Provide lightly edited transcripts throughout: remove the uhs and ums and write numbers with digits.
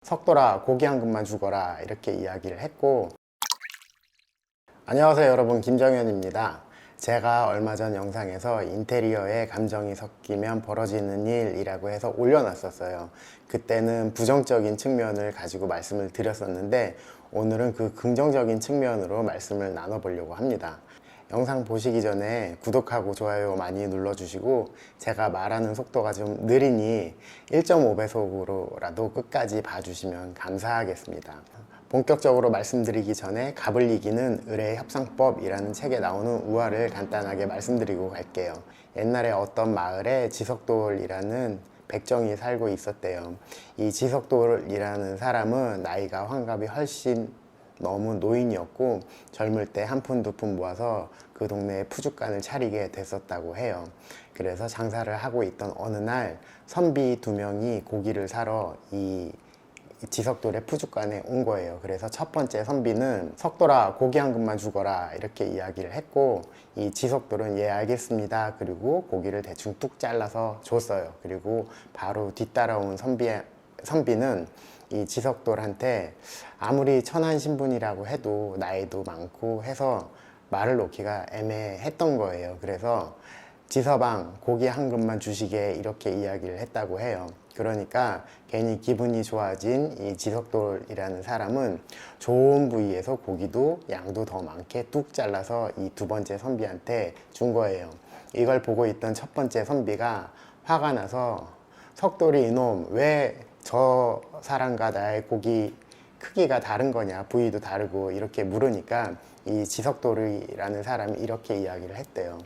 석돌아 고기 한 근만 죽어라 이렇게 이야기를 했고, 안녕하세요 여러분, 김정현입니다. 제가 얼마 전 영상에서 인테리어에 감정이 섞이면 벌어지는 일이라고 해서 올려놨었어요. 그때는 부정적인 측면을 가지고 말씀을 드렸었는데, 오늘은 그 긍정적인 측면으로 말씀을 나눠보려고 합니다. 영상 보시기 전에 구독하고 좋아요 많이 눌러주시고, 제가 말하는 속도가 좀 느리니 1.5배속으로라도 끝까지 봐주시면 감사하겠습니다. 본격적으로 말씀드리기 전에 갑을 이기는 을의 협상법이라는 책에 나오는 우화를 간단하게 말씀드리고 갈게요. 옛날에 어떤 마을에 지석돌이라는 백정이 살고 있었대요. 이 지석돌이라는 사람은 나이가 환갑이 훨씬 너무 노인이었고, 젊을 때 한 푼 두 푼 모아서 그 동네에 푸주간을 차리게 됐었다고 해요. 그래서 장사를 하고 있던 어느 날 선비 두 명이 고기를 사러 이 지석돌의 푸주간에 온 거예요. 그래서 첫 번째 선비는 석돌아 고기 한 근만 죽어라 이렇게 이야기를 했고, 이 지석돌은 예 알겠습니다 그리고 고기를 대충 뚝 잘라서 줬어요. 그리고 바로 뒤따라온 선비는 이 지석돌한테 아무리 천한 신분이라고 해도 나이도 많고 해서 말을 놓기가 애매했던 거예요. 그래서 지서방 고기 한 근만 주시게 이렇게 이야기를 했다고 해요. 그러니까 괜히 기분이 좋아진 이 지석돌이라는 사람은 좋은 부위에서 고기도 양도 더 많게 뚝 잘라서 이 두 번째 선비한테 준 거예요. 이걸 보고 있던 첫 번째 선비가 화가 나서 석돌이 이놈, 왜 저 사람과 나의 고기 크기가 다른 거냐, 부위도 다르고 이렇게 물으니까 이 지석돌이라는 사람이 이렇게 이야기를 했대요.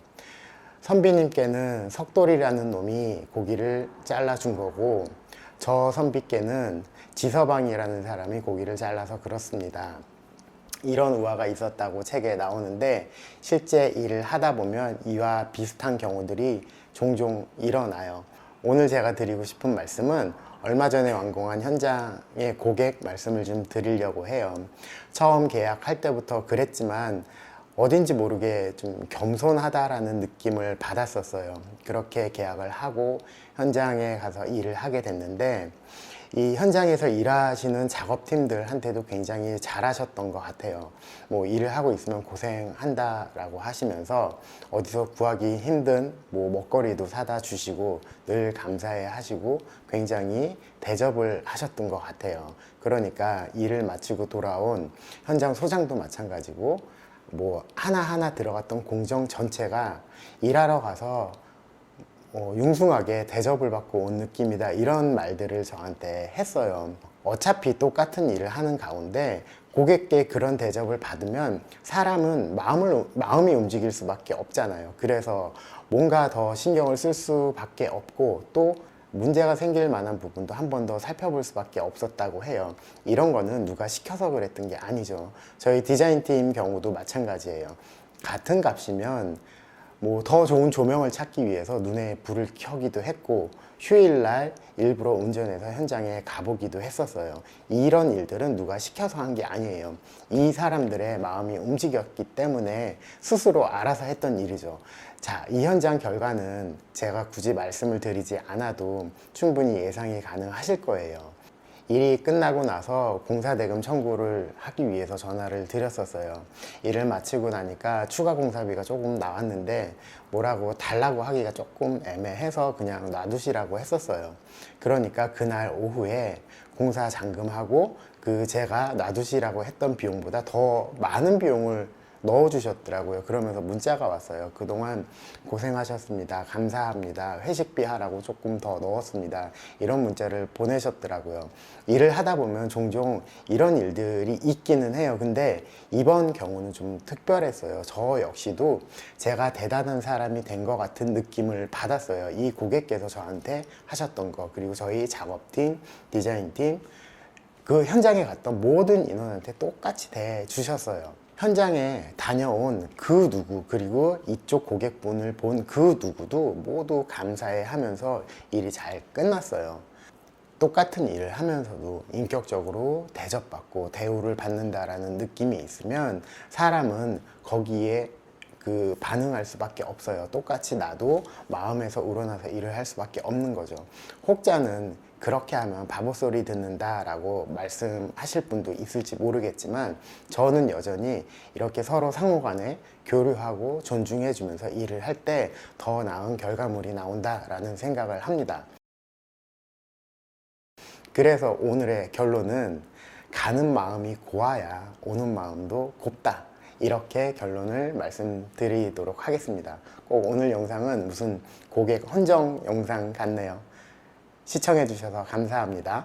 선비님께는 석돌이라는 놈이 고기를 잘라준 거고, 저 선비께는 지서방이라는 사람이 고기를 잘라서 그렇습니다. 이런 우화가 있었다고 책에 나오는데, 실제 일을 하다 보면 이와 비슷한 경우들이 종종 일어나요. 오늘 제가 드리고 싶은 말씀은 얼마 전에 완공한 현장의 고객 말씀을 좀 드리려고 해요. 처음 계약할 때부터 그랬지만 어딘지 모르게 좀 겸손하다라는 느낌을 받았었어요. 그렇게 계약을 하고 현장에 가서 일을 하게 됐는데, 이 현장에서 일하시는 작업팀들한테도 굉장히 잘하셨던 것 같아요. 뭐 일을 하고 있으면 고생한다라고 하시면서 어디서 구하기 힘든 뭐 먹거리도 사다 주시고 늘 감사해 하시고 굉장히 대접을 하셨던 것 같아요. 그러니까 일을 마치고 돌아온 현장 소장도 마찬가지고, 뭐 하나하나 들어갔던 공정 전체가 일하러 가서 융숭하게 대접을 받고 온 느낌이다, 이런 말들을 저한테 했어요. 어차피 똑같은 일을 하는 가운데 고객께 그런 대접을 받으면 사람은 마음이 움직일 수밖에 없잖아요. 그래서 뭔가 더 신경을 쓸 수밖에 없고, 또 문제가 생길 만한 부분도 한 번 더 살펴볼 수밖에 없었다고 해요. 이런 거는 누가 시켜서 그랬던 게 아니죠. 저희 디자인팀 경우도 마찬가지예요. 같은 값이면 뭐 더 좋은 조명을 찾기 위해서 눈에 불을 켜기도 했고, 휴일날 일부러 운전해서 현장에 가보기도 했었어요. 이런 일들은 누가 시켜서 한 게 아니에요. 이 사람들의 마음이 움직였기 때문에 스스로 알아서 했던 일이죠. 자, 이 현장 결과는 제가 굳이 말씀을 드리지 않아도 충분히 예상이 가능하실 거예요. 일이 끝나고 나서 공사대금 청구를 하기 위해서 전화를 드렸었어요. 일을 마치고 나니까 추가 공사비가 조금 나왔는데 뭐라고 달라고 하기가 조금 애매해서 그냥 놔두시라고 했었어요. 그러니까 그날 오후에 공사 잔금하고 그 제가 놔두시라고 했던 비용보다 더 많은 비용을 넣어주셨더라고요. 그러면서 문자가 왔어요. 그동안 고생하셨습니다. 감사합니다. 회식비 하라고 조금 더 넣었습니다. 이런 문자를 보내셨더라고요. 일을 하다 보면 종종 이런 일들이 있기는 해요. 근데 이번 경우는 좀 특별했어요. 저 역시도 제가 대단한 사람이 된 것 같은 느낌을 받았어요. 이 고객께서 저한테 하셨던 거, 그리고 저희 작업팀, 디자인팀, 그 현장에 갔던 모든 인원한테 똑같이 대주셨어요. 현장에 다녀온 그 누구, 그리고 이쪽 고객분을 본 그 누구도 모두 감사해 하면서 일이 잘 끝났어요. 똑같은 일을 하면서도 인격적으로 대접받고 대우를 받는다라는 느낌이 있으면 사람은 거기에 그 반응할 수밖에 없어요. 똑같이 나도 마음에서 우러나서 일을 할 수밖에 없는 거죠. 혹자는 그렇게 하면 바보 소리 듣는다라고 말씀하실 분도 있을지 모르겠지만 저는 여전히 이렇게 서로 상호간에 교류하고 존중해주면서 일을 할 때 더 나은 결과물이 나온다라는 생각을 합니다. 그래서 오늘의 결론은 가는 마음이 고와야 오는 마음도 곱다. 이렇게 결론을 말씀드리도록 하겠습니다. 꼭 오늘 영상은 무슨 고객 헌정 영상 같네요. 시청해주셔서 감사합니다.